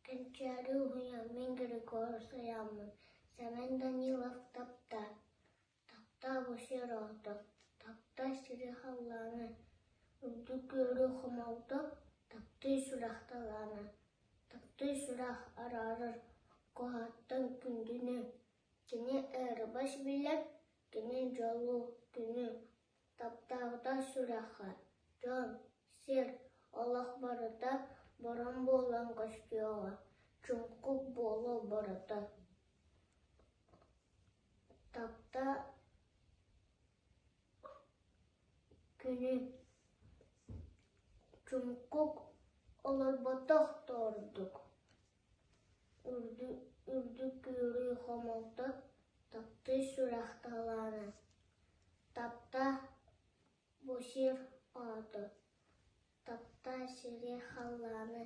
Кончарю хуямен Григор Саямын. Семен Данилов тапта. Тапта бушероты. Тапта сирихалланы. Үрді көрі хумалды. Тапты шурахталаны. Тапты шурах арарыр. Kohаттан күндүнү. Кене әрі баш билеп. Кене жолу күнү. Таптағда шураха. Жон, сер, Аллах барыда. Борон болан көшкеуға. Чумкук болу барыда. Тапта күнү. Чумкук олар батақ тордук. Үрді көрі хомалды. Тапты шурахталаны. Тапта бошир ады. Тапта сире халланы.